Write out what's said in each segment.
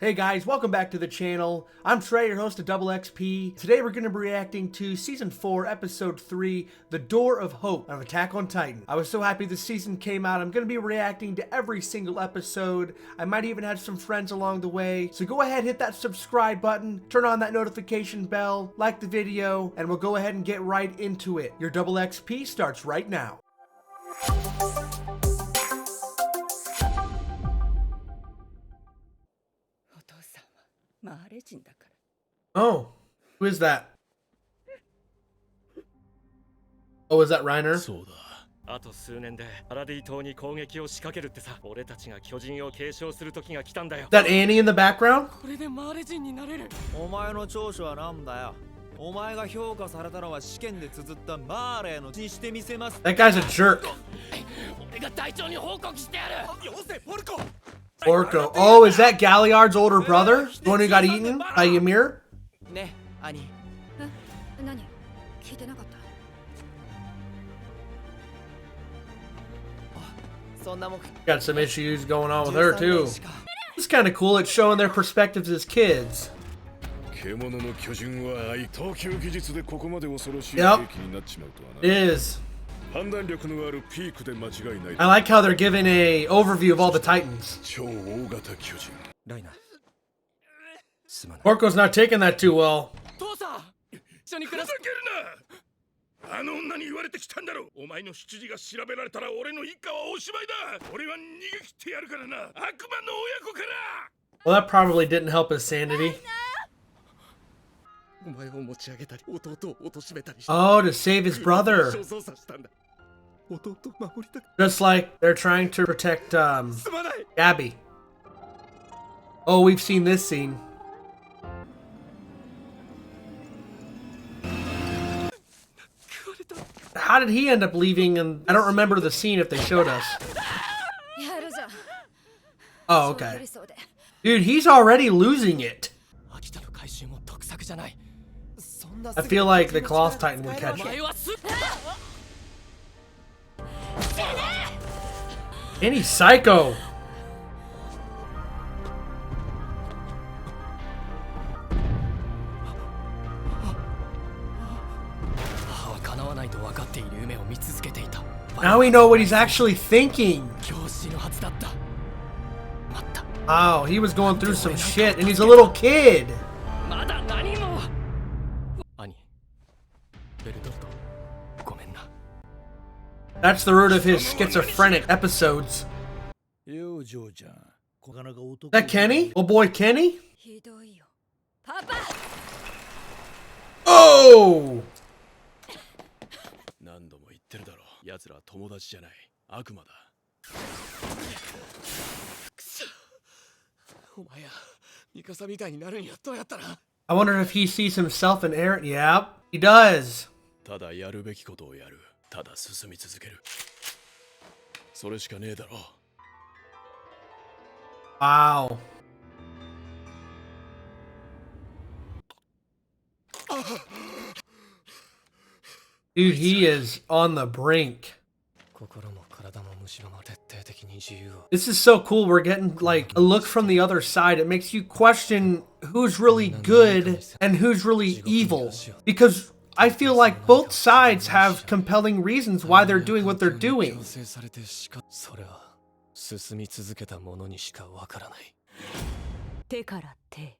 Hey guys, welcome back to the channel. I'm Trey, your host of Double XP. Today we're going to be reacting to Season 4, Episode 3, The Door of Hope of Attack on Titan. I was so happy this season came out. I'm going to be reacting to every single episode. I might even have some friends along the way. So go ahead, hit that subscribe button, turn on that notification bell, like the video, and we'll go ahead and get right into it. Your Double XP starts right now. Oh, who is that? Oh, is that Reiner? そうだ。あと数年でパラディ島に攻撃を仕掛けるってさ。俺たちが巨人を継承する時が来たんだよ。 That Annie in the background? これでマーレ人になれる。お前の長所はなんだよ。お前が評価されたのは試験で綴ったマーレのにしてみせます。 That guy's a jerk. 俺が隊長に報告してやる。よせ、ポルコ。 Orko. Oh, is that Galliard's older brother? The one who got eaten by Ymir? ね、兄。何聞いてなかった。そんなもん。 Got some issues going on with her too. It's kind of cool. It's showing their perspectives as kids. 獣の巨人は投球技術でここまで恐ろしい兵器になっちまうとはな。 It is. 判断力のあるピークで間違いない。 I like how they're giving a overview of all the Titans. 超大型巨人。ライナー。すまない。 Orko's not taking that too well. 父さん、一緒に暮らす。ふざけるな。あの女に言われてきたんだろ。お前の出自が調べられたら俺の一家はおしまいだ。俺は逃げ切ってやるからな。悪魔の親子から。 Well, that probably didn't help his sanity. お前を持ち上げたり、弟を貶めたりして。 Oh, to save his brother. 所蔵させたんだ。弟を守りたく。 Just like they're trying to protect すまない。 Gabby. Oh, we've seen this scene. How did he end up leaving? And I don't remember the scene if they showed us. やるじゃん。 Oh, そう okay. やりそうで。 Dude, he's already losing it. 秋田の回収も得策じゃない。 I feel like the Cloth Titan would catch お him. 前はす。 And he's psycho. Now we know what he's actually thinking. Oh, he was going through some shit, and he's a little kid. That's the root of his schizophrenic episodes. That Kenny? Oh boy, Kenny? ひどいよ。パパ。 Oh! 何度も言ってるだろ。奴らは友達じゃない。悪魔だ。お前や、ミカサみたいになるにはどうやったら。 I wonder if he sees himself in Eren. Yeah, he does. ただやるべきことをやる。ただ進み続ける。それしかねえだろ。 Wow. Dude, he is on the brink. This is so cool. We're getting like a look from the other side. It makes you question who's really good and who's really evil. Because I feel like both sides have compelling reasons why they're doing what they're doing. それは進み続けた者にしかわからない。手から手。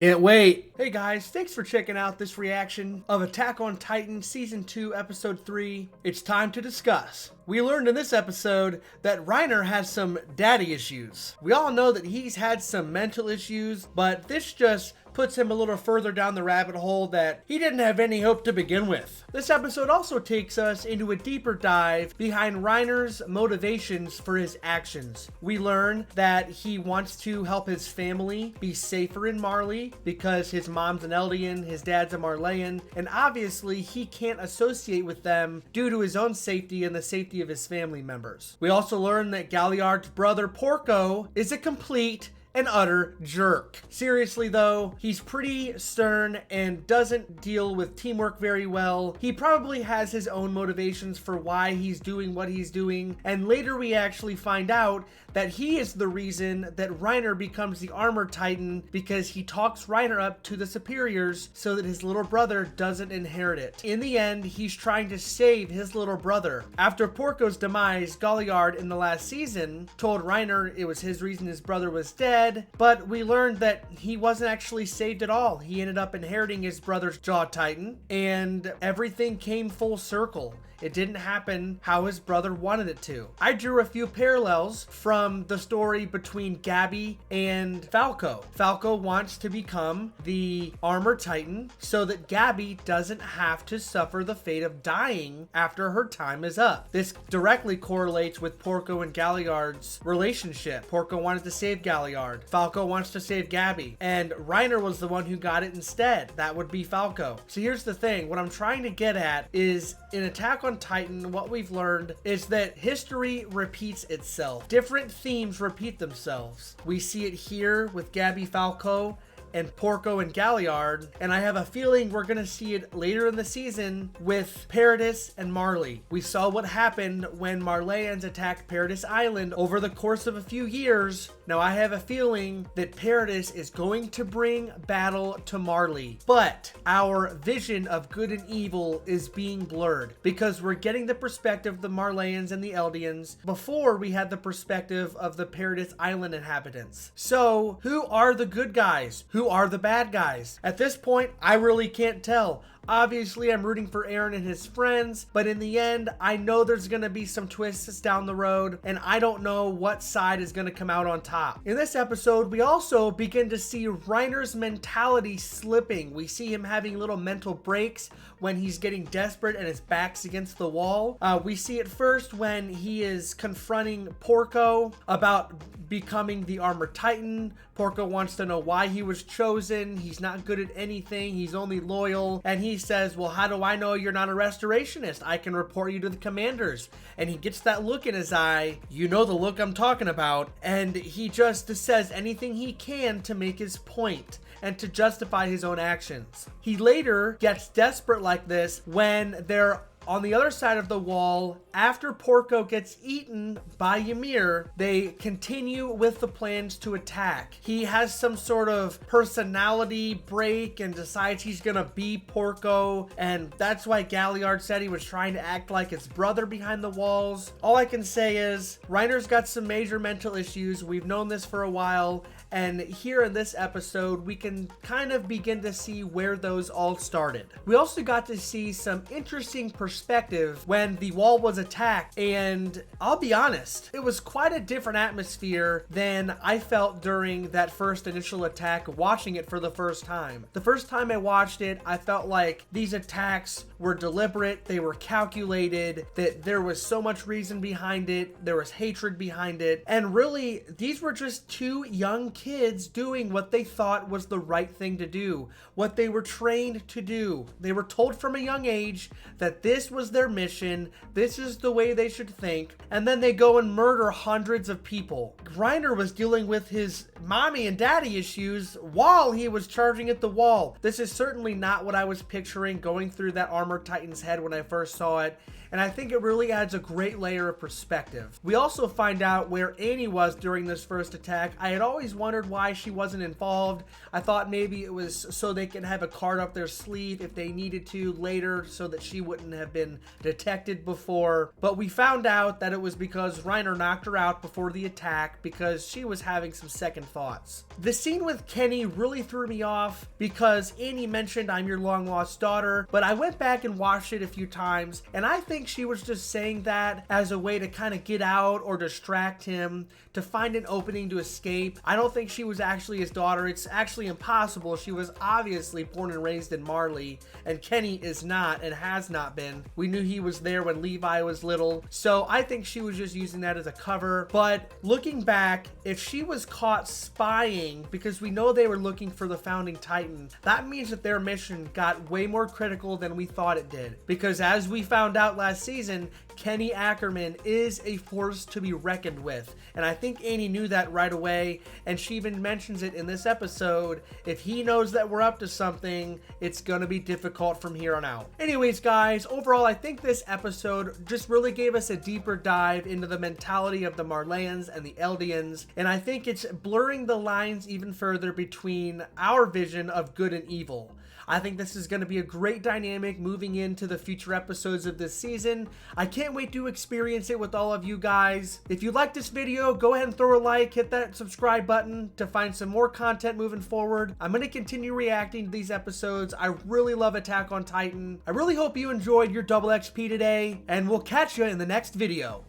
Can't wait. Hey guys, thanks for checking out this reaction of Attack on Titan Season 2, Episode 3. It's time to discuss. We learned in this episode that Reiner has some daddy issues. We all know that he's had some mental issues, but this just puts him a little further down the rabbit hole that he didn't have any hope to begin with. This episode also takes us into a deeper dive behind Reiner's motivations for his actions. We learn that he wants to help his family be safer in Marley because his mom's an Eldian, his dad's a Marleyan, and obviously he can't associate with them due to his own safety and the safety of his family members. We also learn that Galliard's brother Porco is a complete an utter jerk. Seriously though, he's pretty stern and doesn't deal with teamwork very well. He probably has his own motivations for why he's doing what he's doing, and later we actually find out that he is the reason that Reiner becomes the Armor Titan, because he talks Reiner up to the superiors so that his little brother doesn't inherit it. In the end, he's trying to save his little brother. After Porco's demise, Galliard in the last season told Reiner it was his reason his brother was dead, but we learned that he wasn't actually saved at all. He ended up inheriting his brother's Jaw Titan, and everything came full circle. It didn't happen how his brother wanted it to. I drew a few parallels from the story between Gabi and Falco. Falco wants to become the Armor Titan so that Gabi doesn't have to suffer the fate of dying after her time is up. This directly correlates with Porco and Galliard's relationship. Porco wanted to save Galliard. Falco wants to save Gabi. And Reiner was the one who got it instead. That would be Falco. So here's the thing. What I'm trying to get at is in Attack on Titan, what we've learned is that history repeats itself. Different themes repeat themselves. We see it here with Gabi Falco and Porco and Galliard, and I have a feeling we're gonna see it later in the season with Paradis and Marley. We saw what happened when Marleyans attacked Paradis Island over the course of a few years. Now I have a feeling that Paradis is going to bring battle to Marley, but our vision of good and evil is being blurred because we're getting the perspective of the Marleyans and the Eldians before we had the perspective of the Paradis Island inhabitants. So who are the good guys? Who are the bad guys? At this point, I really can't tell. Obviously, I'm rooting for Eren and his friends, but in the end, I know there's going to be some twists down the road, and I don't know what side is going to come out on top. In this episode, we also begin to see Reiner's mentality slipping. We see him having little mental breaks when he's getting desperate and his back's against the wall. We see it first when he is confronting Porco about becoming the Armor Titan. Porco wants to know why he was chosen. He's not good at anything. He's only loyal. And he says, well, how do I know you're not a restorationist? I can report you to the commanders. And he gets that look in his eye. You know the look I'm talking about. And he just says anything he can to make his point and to justify his own actions. He later gets desperate like this when they're on the other side of the wall. After Porco gets eaten by Ymir, they continue with the plans to attack. He has some sort of personality break and decides he's gonna be Porco, and that's why Galliard said he was trying to act like his brother behind the walls. All I can say is Reiner's got some major mental issues. We've known this for a while, and here in this episode, we can kind of begin to see where those all started. We also got to see some interesting perspective when the wall was attacked, and I'll be honest, it was quite a different atmosphere than I felt during that first initial attack watching it for the first time. The first time I watched it, I felt like these attacks were deliberate, they were calculated, that there was so much reason behind it, there was hatred behind it, and really, these were just two young kids doing what they thought was the right thing to do, what they were trained to do. They were told from a young age that this was their mission, this is the way they should think, and then they go and murder hundreds of people. Reiner was dealing with his mommy and daddy issues while he was charging at the wall. This is certainly not what I was picturing going through that Armor Titan's head when I first saw it, and I think it really adds a great layer of perspective. We also find out where Annie was during this first attack. I had always wondered why she wasn't involved. I thought maybe it was so they could have a card up their sleeve if they needed to later so that she wouldn't have been detected before. But we found out that it was because Reiner knocked her out before the attack because she was having some second thoughts. The scene with Kenny really threw me off because Annie mentioned I'm your long lost daughter, but I went back and watched it a few times, and I think she was just saying that as a way to kind of get out or distract him, to find an opening to escape. I don't think she was actually his daughter. It's actually impossible. She was obviously born and raised in Marley, and Kenny is not and has not been. We knew he was there when Levi was little, so I think she was just using that as a cover. But looking back, if she was caught spying, because we know they were looking for the Founding Titan, that means that their mission got way more critical than we thought it did. Because as we found out last last season, Kenny Ackerman is a force to be reckoned with. And I think Annie knew that right away, and she even mentions it in this episode. If he knows that we're up to something, it's gonna be difficult from here on out. Anyways, guys, overall, I think this episode just really gave us a deeper dive into the mentality of the Marleyans and the Eldians, and I think it's blurring the lines even further between our vision of good and evil. I think this is going to be a great dynamic moving into the future episodes of this season. I can't wait to experience it with all of you guys. If you like this video, go ahead and throw a like, hit that subscribe button to find some more content moving forward. I'm going to continue reacting to these episodes. I really love Attack on Titan. I really hope you enjoyed your double XP today, and we'll catch you in the next video.